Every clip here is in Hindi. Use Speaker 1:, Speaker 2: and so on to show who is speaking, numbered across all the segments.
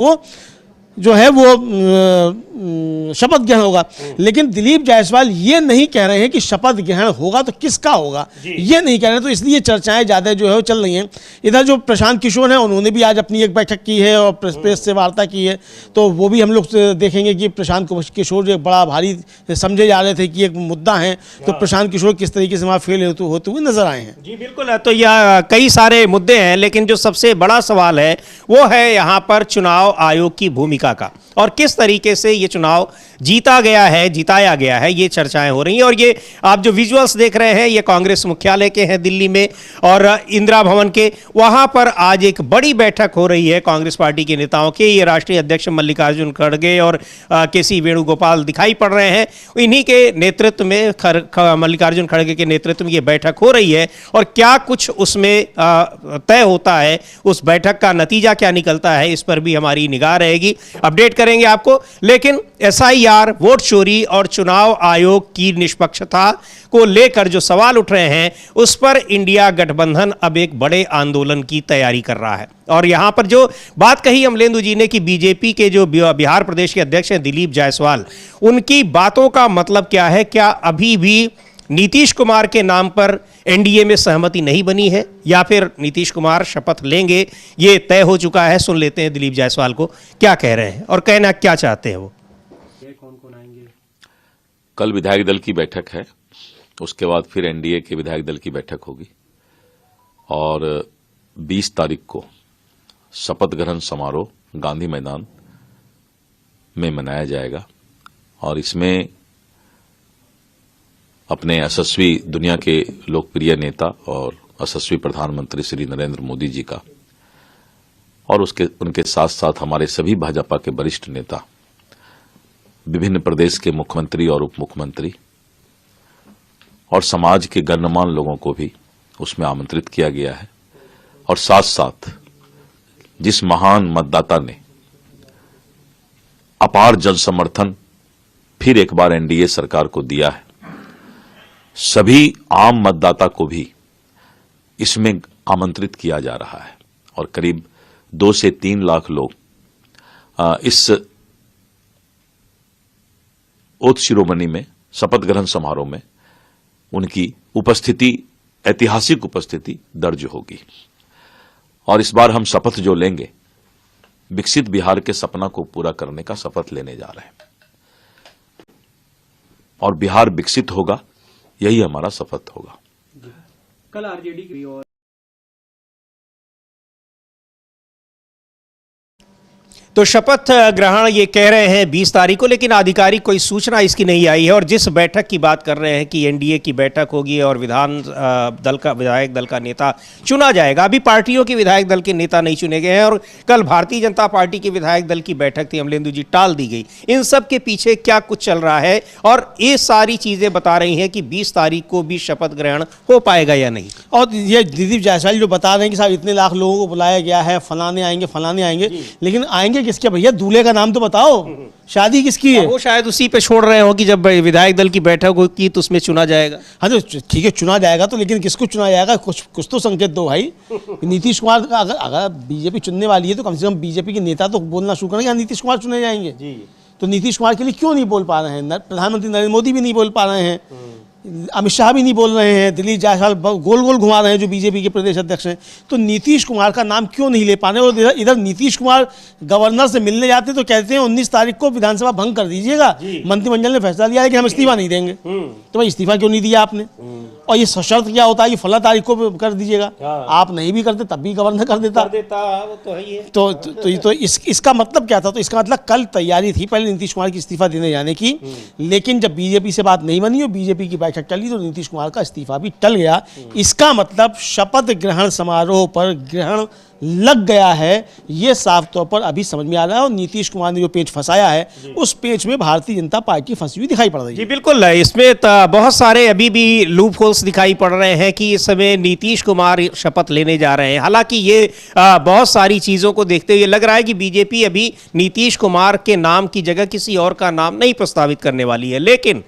Speaker 1: वो जो है वो शपथ ग्रहण होगा। लेकिन दिलीप जायसवाल ये नहीं कह रहे हैं कि शपथ ग्रहण होगा तो किसका होगा, ये नहीं कह रहे हैं, तो इसलिए चर्चाएं ज़्यादा जो है वो चल रही हैं। इधर जो प्रशांत किशोर हैं उन्होंने भी आज अपनी एक बैठक की है और प्रेस से वार्ता की है, तो वो भी हम लोग देखेंगे कि प्रशांत किशोर जो बड़ा भारी समझे जा रहे थे कि एक मुद्दा है, तो प्रशांत किशोर किस तरीके से वहाँ फेल होते हुए नजर आए हैं।
Speaker 2: जी बिल्कुल, तो यह कई सारे मुद्दे हैं, लेकिन जो सबसे बड़ा सवाल है वो है यहाँ पर चुनाव आयोग की भूमिका का, और किस तरीके से ये चुनाव जिताया गया है, ये चर्चाएं हो रही हैं। और ये आप जो विजुअल्स देख रहे हैं ये कांग्रेस मुख्यालय के हैं दिल्ली में, और इंदिरा भवन के वहां पर आज एक बड़ी बैठक हो रही है कांग्रेस पार्टी के नेताओं के। ये राष्ट्रीय अध्यक्ष मल्लिकार्जुन खड़गे और केसी वेणुगोपाल दिखाई पड़ रहे हैं, इन्हीं के नेतृत्व में मल्लिकार्जुन खड़गे के नेतृत्व में ये बैठक हो रही है। और क्या कुछ उसमें तय होता है, उस बैठक का नतीजा क्या निकलता है, इस पर भी हमारी निगाह रहेगी, अपडेट करेंगे आपको। लेकिन एसआईआर, वोट चोरी और चुनाव आयोग की निष्पक्षता को लेकर जो सवाल उठ रहे हैं उस पर इंडिया गठबंधन अब एक बड़े आंदोलन की तैयारी कर रहा है। और यहां पर जो बात कही अमलेंदु जी ने कि बीजेपी के जो बिहार प्रदेश के अध्यक्ष हैं दिलीप जायसवाल, उनकी बातों का मतलब क्या है? क्या अभी भी नीतीश कुमार के नाम पर एनडीए में सहमति नहीं बनी है, या फिर नीतीश कुमार शपथ लेंगे ये तय हो चुका है? सुन लेते हैं दिलीप जायसवाल को क्या कह रहे हैं और कहना क्या चाहते हैं वो। कौन आएंगे?
Speaker 3: कल विधायक दल की बैठक है, उसके बाद फिर एनडीए के विधायक दल की बैठक होगी, और 20 तारीख को शपथ ग्रहण समारोह गांधी मैदान में मनाया जाएगा। और इसमें अपने यशस्वी दुनिया के लोकप्रिय नेता और यशस्वी प्रधानमंत्री श्री नरेंद्र मोदी जी का, और उनके साथ साथ हमारे सभी भाजपा के वरिष्ठ नेता, विभिन्न प्रदेश के मुख्यमंत्री और उप मुख्यमंत्री और समाज के गणमान्य लोगों को भी उसमें आमंत्रित किया गया है। और साथ साथ जिस महान मतदाता ने अपार जन समर्थन फिर एक बार एनडीए सरकार को दिया है, सभी आम मतदाता को भी इसमें आमंत्रित किया जा रहा है। और करीब 2 से 3 लाख लोग इस ओथ शिरोमणि में, शपथ ग्रहण समारोह में उनकी उपस्थिति, ऐतिहासिक उपस्थिति दर्ज होगी। और इस बार हम शपथ जो लेंगे, विकसित बिहार के सपना को पूरा करने का शपथ लेने जा रहे हैं, और बिहार विकसित होगा, यही हमारा शपथ होगा।
Speaker 2: कल आरजेडी की और तो शपथ ग्रहण ये कह रहे हैं 20 तारीख को, लेकिन आधिकारिक कोई सूचना इसकी नहीं आई है। और जिस बैठक की बात कर रहे हैं कि एनडीए की बैठक होगी और विधायक दल का नेता चुना जाएगा, अभी पार्टियों के विधायक दल के नेता नहीं चुने गए हैं। और कल भारतीय जनता पार्टी के विधायक दल की बैठक थी, अमलेंदु जी, टाल दी गई। इन सब के पीछे क्या कुछ चल रहा है, और ये सारी चीजें बता रही हैं कि 20 तारीख को भी शपथ ग्रहण हो पाएगा या नहीं।
Speaker 1: और ये दिलीप जायसवाल जो बता रहे हैं कि साहब इतने लाख लोगों को बुलाया गया है, फलाने आएंगे, लेकिन आएंगे किसके? भैया दूल्हे का नाम तो बताओ, शादी किसकी है?
Speaker 2: वो शायद उसी पे छोड़ रहे हो कि जब विधायक दल की बैठक होगी तो उसमें चुना जाएगा।
Speaker 1: हाँ तो ठीक है, चुना जाएगा, तो लेकिन किसको चुना जाएगा? कुछ तो संकेत दो भाई। नीतीश कुमार का अगर बीजेपी चुनने वाली है तो कम से कम बीजेपी के नेता तो बोलना शुरू करेंगे नीतीश कुमार चुने जाएंगे जी। तो नीतीश कुमार के लिए क्यों नहीं बोल पा रहे हैं? प्रधानमंत्री नरेंद्र मोदी भी नहीं बोल पा रहे हैं, अमित शाह भी नहीं बोल रहे हैं, दिलीप जायसवाल गोल गोल घुमा रहे हैं जो बीजेपी के प्रदेश अध्यक्ष हैं। तो नीतीश कुमार का नाम क्यों नहीं ले पा रहे? और इधर नीतीश कुमार गवर्नर से मिलने जाते तो कहते हैं 19 तारीख को विधानसभा भंग कर दीजिएगा, मंत्रिमंडल ने फैसला लिया है कि हम इस्तीफा नहीं देंगे। तो भाई इस्तीफा क्यों नहीं दिया आपने? और ये सशर्त क्या होता है कि फला तारीख को कर दीजिएगा? आप नहीं भी करते तब भी गवर्नर कर देता। वो तो है ही है। तो इसका मतलब क्या था? तो इसका मतलब कल तैयारी थी पहले नीतीश कुमार की इस्तीफा देने जाने की, लेकिन जब बीजेपी से बात नहीं बनी और बीजेपी की बैठक चली तो नीतीश कुमार का इस्तीफा भी टल गया। इसका मतलब शपथ ग्रहण समारोह पर ग्रहण लग गया है, ये साफ तौर पर अभी समझ में आ रहा है। और नीतीश कुमार ने जो पेच फंसाया है उस पेच में भारतीय जनता पार्टी फंसी हुई दिखाई पड़ रही है।
Speaker 2: जी बिल्कुल, इसमें बहुत सारे अभी भी लूप होल्स दिखाई पड़ रहे हैं कि इस समय नीतीश कुमार शपथ लेने जा रहे हैं। हालांकि ये बहुत सारी चीज़ों को देखते हुए लग रहा है कि बीजेपी अभी नीतीश कुमार के नाम की जगह किसी और का नाम नहीं प्रस्तावित करने वाली है। लेकिन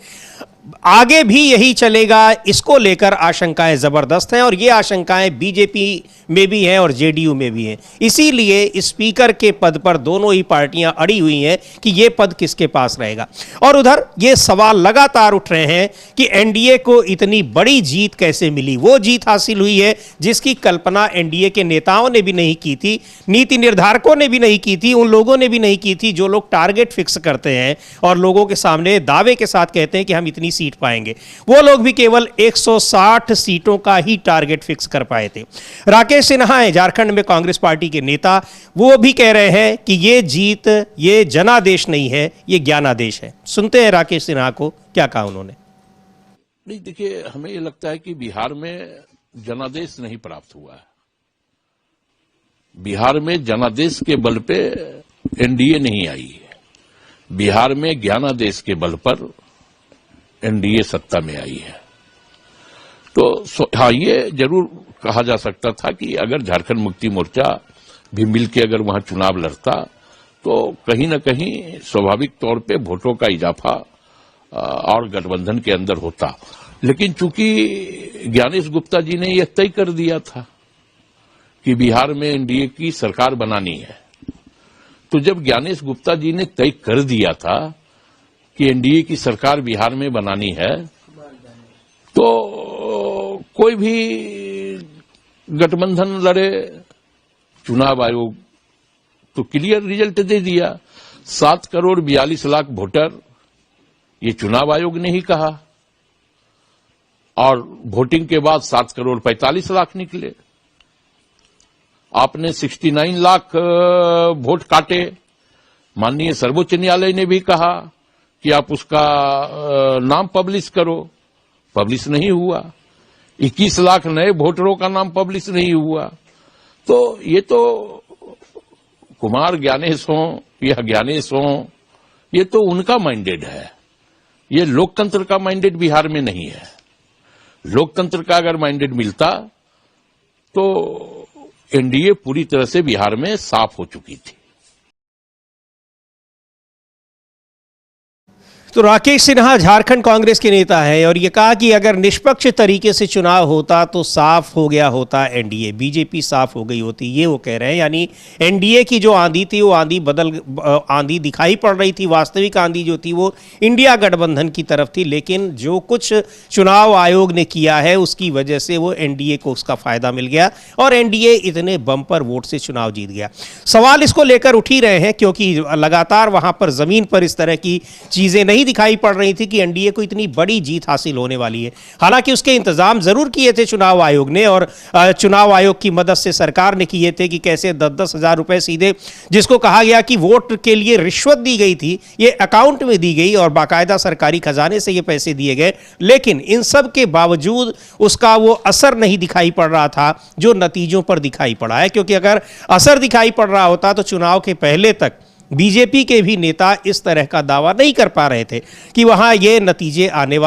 Speaker 2: आगे भी यही चलेगा, इसको लेकर आशंकाएं जबरदस्त हैं और ये आशंकाएं बीजेपी में भी हैं और जेडीयू में भी हैं। इसीलिए स्पीकर के पद पर दोनों ही पार्टियां अड़ी हुई हैं कि ये पद किसके पास रहेगा। और उधर ये सवाल लगातार उठ रहे हैं कि एनडीए को इतनी बड़ी जीत कैसे मिली। वो जीत हासिल हुई है जिसकी कल्पना एनडीए के नेताओं ने भी नहीं की थी, नीति निर्धारकों ने भी नहीं की थी, उन लोगों ने भी नहीं की थी जो लोग टारगेट फिक्स करते हैं और लोगों के सामने दावे के साथ कहते हैं कि हम इतनी सीट पाएंगे। वो लोग भी केवल 160 सीटों का ही टारगेट फिक्स कर पाए थे। राकेश सिन्हा है झारखंड में कांग्रेस पार्टी के नेता, वो भी कह रहे हैं कि ये जीत ये जनादेश नहीं है, ये ज्ञानादेश है। सुनते हैं राकेश सिन्हा को, क्या कहा उन्होंने।
Speaker 4: नहीं, देखिए, हमें ये लगता है कि बिहार में जनादेश नहीं प्राप्त हुआ है। बिहार में जनादेश के बल पे एनडीए नहीं आई है। बिहार में ज्ञानादेश के बल पर एनडीए सत्ता में आई है। तो हाँ, ये जरूर कहा जा सकता था कि अगर झारखंड मुक्ति मोर्चा भी मिलकर अगर वहां चुनाव लड़ता तो कहीं न कहीं स्वाभाविक तौर पे वोटों का इजाफा और गठबंधन के अंदर होता। लेकिन चूंकि ज्ञानेश गुप्ता जी ने यह तय कर दिया था कि बिहार में एनडीए की सरकार बनानी है, तो जब ज्ञानेश गुप्ता जी ने तय कर दिया था कि एनडीए की सरकार बिहार में बनानी है, तो कोई भी गठबंधन लड़े, चुनाव आयोग तो क्लियर रिजल्ट दे दिया। 7 करोड़ 42 लाख वोटर, ये चुनाव आयोग ने ही कहा, और वोटिंग के बाद 7 करोड़ 45 लाख निकले। आपने 69 लाख वोट काटे। माननीय सर्वोच्च न्यायालय ने भी कहा कि आप उसका नाम पब्लिश करो, पब्लिश नहीं हुआ। 21 लाख नए वोटरों का नाम पब्लिश नहीं हुआ। तो ये तो कुमार ज्ञानेश हो या ज्ञानेश हो, ये तो उनका माइंडेड है, ये लोकतंत्र का माइंडेड बिहार में नहीं है। लोकतंत्र का अगर माइंडेड मिलता तो एनडीए पूरी तरह से बिहार में साफ हो चुकी थी।
Speaker 2: तो राकेश सिन्हा झारखंड कांग्रेस के नेता है और ये कहा कि अगर निष्पक्ष तरीके से चुनाव होता तो साफ हो गया होता एनडीए, बीजेपी साफ हो गई होती, ये वो कह रहे हैं। यानी एनडीए की जो आंधी थी वो आंधी दिखाई पड़ रही थी, वास्तविक आंधी जो थी वो इंडिया गठबंधन की तरफ थी। लेकिन जो कुछ चुनाव आयोग ने किया है उसकी वजह से वो एनडीए को उसका फायदा मिल गया और एनडीए इतने बम्पर वोट से चुनाव जीत गया। सवाल इसको लेकर उठ ही रहे हैं क्योंकि लगातार वहां पर जमीन पर इस तरह की चीजें नहीं दिखाई पड़ रही थी कि एनडीए को इतनी बड़ी जीत हासिल होने वाली है। हालांकि उसके इंतजाम जरूर किए थे चुनाव आयोग ने और चुनाव आयोग की मदद से सरकार ने किए थे कि कैसे 10-10 हजार रुपए सीधे, जिसको कहा गया कि वोट के लिए रिश्वत दी गई थी, ये अकाउंट में दी गई और बाकायदा सरकारी खजाने से ये पैसे दिए गए। लेकिन इन सब के बावजूद उसका वो असर नहीं दिखाई पड़ रहा था जो नतीजों पर दिखाई पड़ा है। क्योंकि अगर असर दिखाई पड़ रहा होता तो चुनाव के पहले तक बीजेपी के भी नेता इस तरह का दावा नहीं कर पा रहे थे कि वहां ये नतीजे आने वाले